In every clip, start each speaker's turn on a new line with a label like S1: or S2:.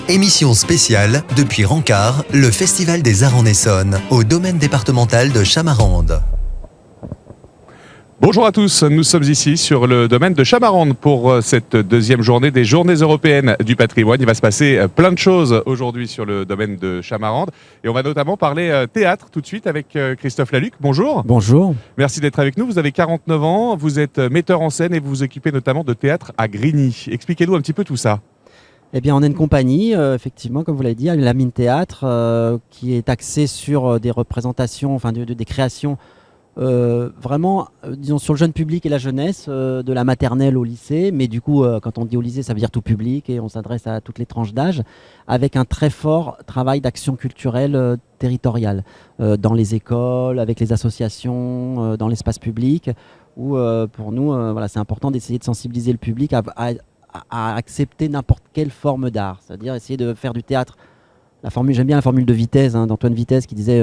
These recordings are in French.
S1: Émission spéciale depuis Rancard, le Festival des Arts en Essonne, au domaine départemental de Chamarande.
S2: Bonjour à tous, nous sommes ici sur le domaine de Chamarande pour cette deuxième journée des Journées européennes du patrimoine. Il va se passer plein de choses aujourd'hui sur le domaine de Chamarande et on va notamment parler théâtre tout de suite avec Christophe Laluc. Bonjour.
S3: Bonjour.
S2: Merci d'être avec nous. Vous avez 49 ans, vous êtes metteur en scène et vous vous occupez notamment de théâtre à Grigny. Expliquez-nous un petit peu tout ça.
S3: Eh bien, on est une compagnie, effectivement, comme vous l'avez dit, la Mine Théâtre, qui est axée sur des représentations, enfin des créations vraiment, disons, sur le jeune public et la jeunesse, de la maternelle au lycée. Mais du coup, quand on dit au lycée, ça veut dire tout public et on s'adresse à toutes les tranches d'âge, avec un très fort travail d'action culturelle territoriale, dans les écoles, avec les associations, dans l'espace public, où pour nous, voilà, c'est important d'essayer de sensibiliser le public à accepter n'importe quelle forme d'art, c'est-à-dire essayer de faire du théâtre. J'aime bien la formule de Vitesse, d'Antoine Vitesse, qui disait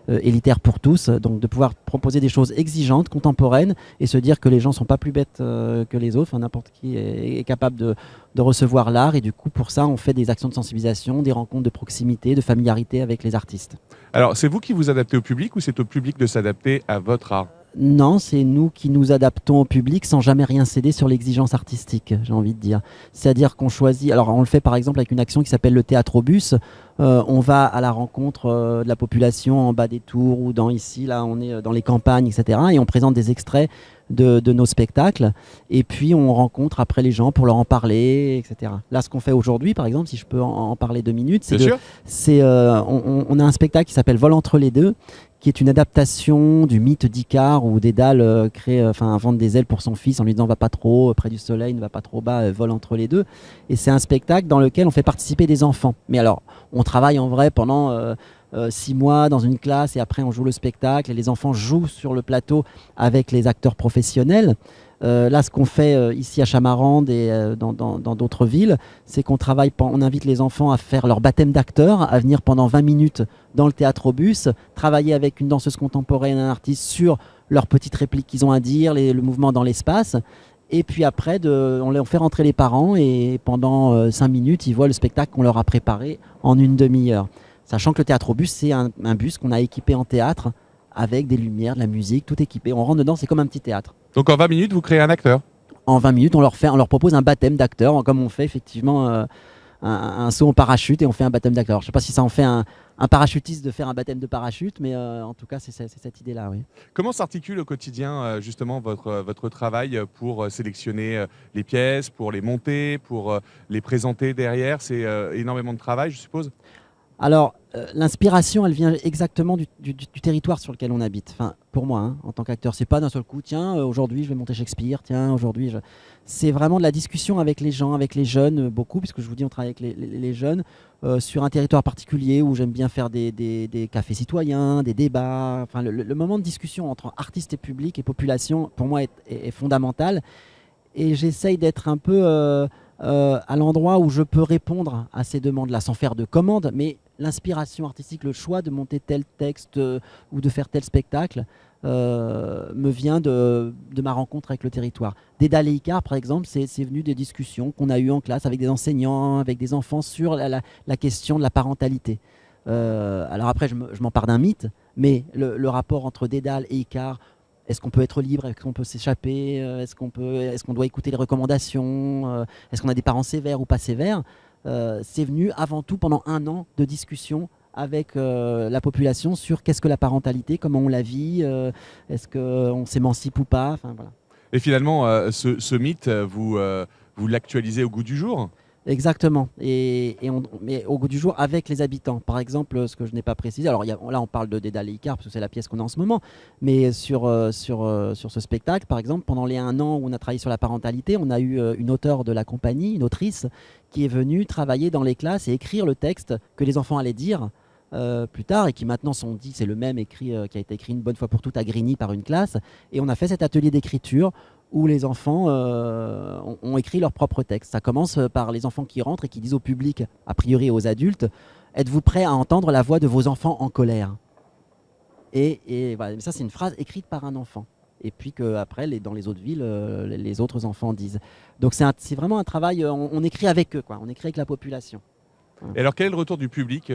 S3: élitaire pour tous, donc de pouvoir proposer des choses exigeantes, contemporaines, et se dire que les gens ne sont pas plus bêtes que les autres, n'importe qui est capable de recevoir l'art, et du coup pour ça on fait des actions de sensibilisation, des rencontres de proximité, de familiarité avec les artistes.
S2: Alors c'est vous qui vous adaptez au public ou c'est au public de s'adapter à votre art ?
S3: Non, c'est nous qui nous adaptons au public sans jamais rien céder sur l'exigence artistique, j'ai envie de dire. C'est-à-dire qu'on choisit, alors on le fait par exemple avec une action qui s'appelle le théâtre au bus. On va à la rencontre de la population en bas des tours ou ici, là on est dans les campagnes, etc. Et on présente des extraits de nos spectacles. Et puis on rencontre après les gens pour leur en parler, etc. Là, ce qu'on fait aujourd'hui, par exemple, si je peux en parler 2 minutes, on a un spectacle qui s'appelle Vol entre les deux, qui est une adaptation du mythe d'Icare où Dédale invente des ailes pour son fils en lui disant va pas trop près du soleil, ne va pas trop bas, vole entre les deux. Et c'est un spectacle dans lequel on fait participer des enfants. Mais alors, on travaille en vrai pendant 6 mois dans une classe et après on joue le spectacle et les enfants jouent sur le plateau avec les acteurs professionnels. Là, ce qu'on fait ici à Chamarande et dans d'autres villes, c'est qu'on on invite les enfants à faire leur baptême d'acteur, à venir pendant 20 minutes dans le théâtre au bus, travailler avec une danseuse contemporaine, un artiste sur leurs petites répliques qu'ils ont à dire, le mouvement dans l'espace. Et puis après, on fait rentrer les parents et pendant 5 minutes, ils voient le spectacle qu'on leur a préparé en une demi-heure. Sachant que le théâtre au bus, c'est un bus qu'on a équipé en théâtre avec des lumières, de la musique, tout équipé. On rentre dedans, c'est comme un petit théâtre.
S2: Donc en 20 minutes, vous créez un acteur ?
S3: En 20 minutes, on leur propose un baptême d'acteur, comme on fait effectivement un saut en parachute et on fait un baptême d'acteur. Je ne sais pas si ça en fait un parachutiste de faire un baptême de parachute, mais en tout cas, c'est cette idée-là. Oui.
S2: Comment s'articule au quotidien justement votre travail pour sélectionner les pièces, pour les monter, pour les présenter derrière ? C'est énormément de travail, je suppose ?
S3: Alors, l'inspiration, elle vient exactement du territoire sur lequel on habite. Enfin, pour moi, en tant qu'acteur, c'est pas d'un seul coup, tiens, aujourd'hui je vais monter Shakespeare, tiens, aujourd'hui c'est vraiment de la discussion avec les gens, avec les jeunes, beaucoup, puisque je vous dis, on travaille avec les jeunes, sur un territoire particulier où j'aime bien faire des cafés citoyens, des débats. Enfin, le moment de discussion entre artistes et public et population, pour moi, est fondamental. Et j'essaye d'être un peu à l'endroit où je peux répondre à ces demandes-là, sans faire de commandes, mais l'inspiration artistique, le choix de monter tel texte ou de faire tel spectacle me vient de ma rencontre avec le territoire. Dédale et Icare, par exemple, c'est venu des discussions qu'on a eues en classe avec des enseignants, avec des enfants sur la question de la parentalité. Alors après, je m'empare d'un mythe, mais le rapport entre Dédale et Icare, est-ce qu'on peut être libre? Est-ce qu'on peut s'échapper? Est-ce qu'on doit écouter les recommandations? Est-ce qu'on a des parents sévères ou pas sévères? C'est venu avant tout pendant 1 an de discussion avec la population sur qu'est-ce que la parentalité, comment on la vit, est-ce qu'on s'émancipe ou pas, enfin, voilà.
S2: Et finalement, ce mythe, vous l'actualisez au goût du jour ?
S3: Exactement, mais au goût du jour avec les habitants. Par exemple, ce que je n'ai pas précisé, alors là on parle de Dédale et Icare parce que c'est la pièce qu'on a en ce moment, mais sur ce spectacle, par exemple, pendant les 1 an où on a travaillé sur la parentalité, on a eu une auteure de la compagnie, une autrice, qui est venue travailler dans les classes et écrire le texte que les enfants allaient dire plus tard et qui maintenant sont dit, c'est le même écrit qui a été écrit une bonne fois pour toutes à Grigny par une classe, et on a fait cet atelier d'écriture où les enfants ont écrit leur propre texte. Ça commence par les enfants qui rentrent et qui disent au public, a priori aux adultes, êtes-vous prêts à entendre la voix de vos enfants en colère? Et voilà, ça c'est une phrase écrite par un enfant. Et puis qu'après, dans les autres villes, les autres enfants disent. Donc c'est vraiment un travail, on écrit avec eux, quoi. On écrit avec la population.
S2: Et alors, quel est le retour du public,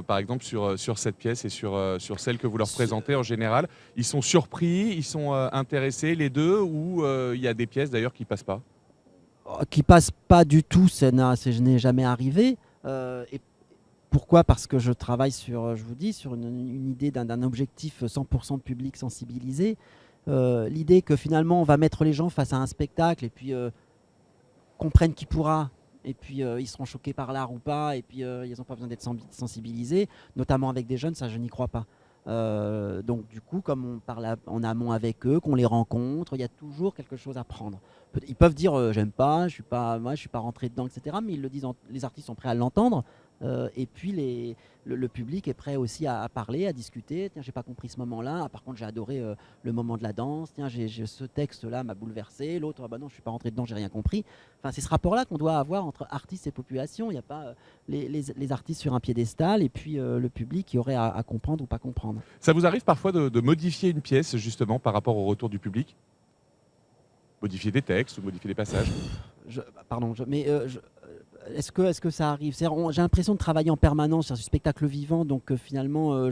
S2: par exemple, sur cette pièce et sur celle que vous leur présentez en général? Ils sont surpris, ils sont intéressés, les deux, ou il y a des pièces d'ailleurs qui passent pas?
S3: Qui passe pas du tout, je n'ai jamais arrivé. Et pourquoi? Parce que je travaille sur, je vous dis, sur une idée d'un objectif 100% de public sensibilisé. L'idée que finalement on va mettre les gens face à un spectacle et puis comprennent qui pourra. Et puis ils seront choqués par l'art ou pas, et puis ils n'ont pas besoin d'être sensibilisés, notamment avec des jeunes, ça je n'y crois pas. Donc du coup, comme on parle en amont avec eux, qu'on les rencontre, il y a toujours quelque chose à prendre. Ils peuvent dire j'aime pas, moi je suis pas rentré dedans, etc. Mais ils le disent, les artistes sont prêts à l'entendre. Et puis le public est prêt aussi à parler, à discuter. Tiens, j'ai pas compris ce moment-là. Ah, par contre, j'ai adoré le moment de la danse. Tiens, ce texte-là m'a bouleversé. L'autre, ah bah non, je suis pas rentré dedans, j'ai rien compris. Enfin, c'est ce rapport-là qu'on doit avoir entre artistes et population. Il n'y a pas les artistes sur un piédestal et puis le public qui aurait à comprendre ou pas comprendre.
S2: Ça vous arrive parfois de modifier une pièce justement par rapport au retour du public? Modifier des textes ou modifier des passages?
S3: Est-ce que ça arrive? J'ai l'impression de travailler en permanence sur ce spectacle vivant, donc finalement,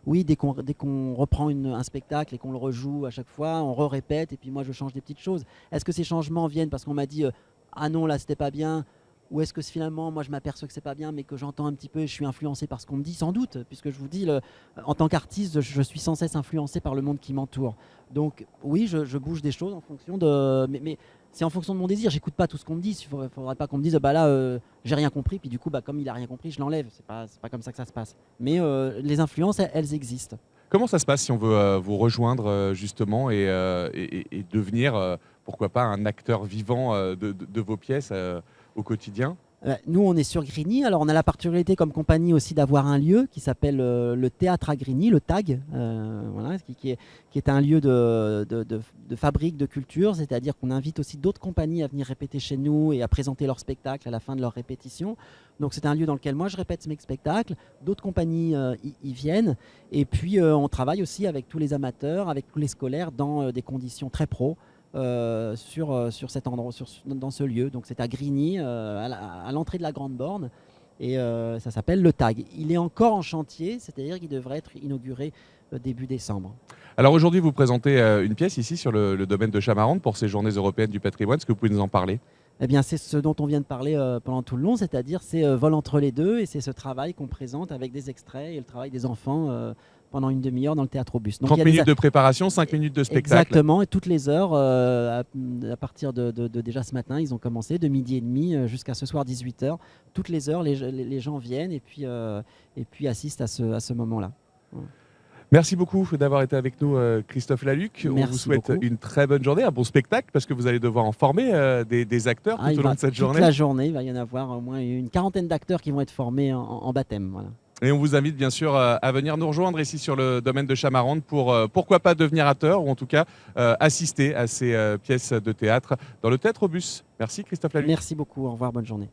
S3: oui, dès qu'on reprend un spectacle et qu'on le rejoue à chaque fois, on répète et puis moi je change des petites choses. Est-ce que ces changements viennent parce qu'on m'a dit ah non là c'était pas bien? Ou est-ce que finalement, moi je m'aperçois que c'est pas bien, mais que j'entends un petit peu et je suis influencé par ce qu'on me dit? Sans doute, puisque je vous dis, en tant qu'artiste, je suis sans cesse influencé par le monde qui m'entoure. Donc oui, je bouge des choses en fonction de... Mais c'est en fonction de mon désir, j'écoute pas tout ce qu'on me dit. Il faudrait pas qu'on me dise, bah là, j'ai rien compris, puis du coup, bah, comme il a rien compris, je l'enlève. C'est pas comme ça que ça se passe. Mais les influences, elles existent.
S2: Comment ça se passe si on veut vous rejoindre justement et devenir, pourquoi pas, un acteur vivant de vos pièces au quotidien?
S3: Nous, on est sur Grigny. Alors, on a la particularité comme compagnie aussi d'avoir un lieu qui s'appelle le Théâtre à Grigny, le TAG, voilà, qui est un lieu de fabrique de culture, c'est-à-dire qu'on invite aussi d'autres compagnies à venir répéter chez nous et à présenter leurs spectacles à la fin de leur répétition. Donc, c'est un lieu dans lequel moi, je répète mes spectacles, d'autres compagnies y viennent. Et puis, on travaille aussi avec tous les amateurs, avec tous les scolaires dans des conditions très pro. Sur cet endroit, dans ce lieu. Donc c'est à Grigny, à l'entrée de la Grande Borne, et ça s'appelle le TAG. Il est encore en chantier, c'est-à-dire qu'il devrait être inauguré début décembre.
S2: Alors aujourd'hui, vous présentez une pièce ici sur le domaine de Chamarande pour ces Journées européennes du patrimoine. Est-ce que vous pouvez nous en parler?
S3: Eh bien, c'est ce dont on vient de parler pendant tout le long, c'est-à-dire c'est Vol entre les deux, et c'est ce travail qu'on présente avec des extraits et le travail des enfants pendant une demi-heure dans le théâtre au bus. Donc,
S2: 30 minutes de préparation, 5 minutes de spectacle.
S3: Exactement, et toutes les heures, à partir de déjà ce matin, ils ont commencé, de midi et demi jusqu'à ce soir 18h. Toutes les heures, les gens viennent et puis assistent à ce moment-là. Voilà.
S2: Merci beaucoup d'avoir été avec nous, Christophe Laluc. On vous souhaite une très bonne journée, un bon spectacle, parce que vous allez devoir en former des acteurs tout au long de cette journée.
S3: Toute la journée, il va y en avoir au moins une quarantaine d'acteurs qui vont être formés en baptême. Voilà.
S2: Et on vous invite bien sûr à venir nous rejoindre ici sur le domaine de Chamarande pour pourquoi pas devenir acteur, ou en tout cas assister à ces pièces de théâtre dans le théâtre au bus. Merci Christophe Laluc.
S3: Merci beaucoup, au revoir, bonne journée.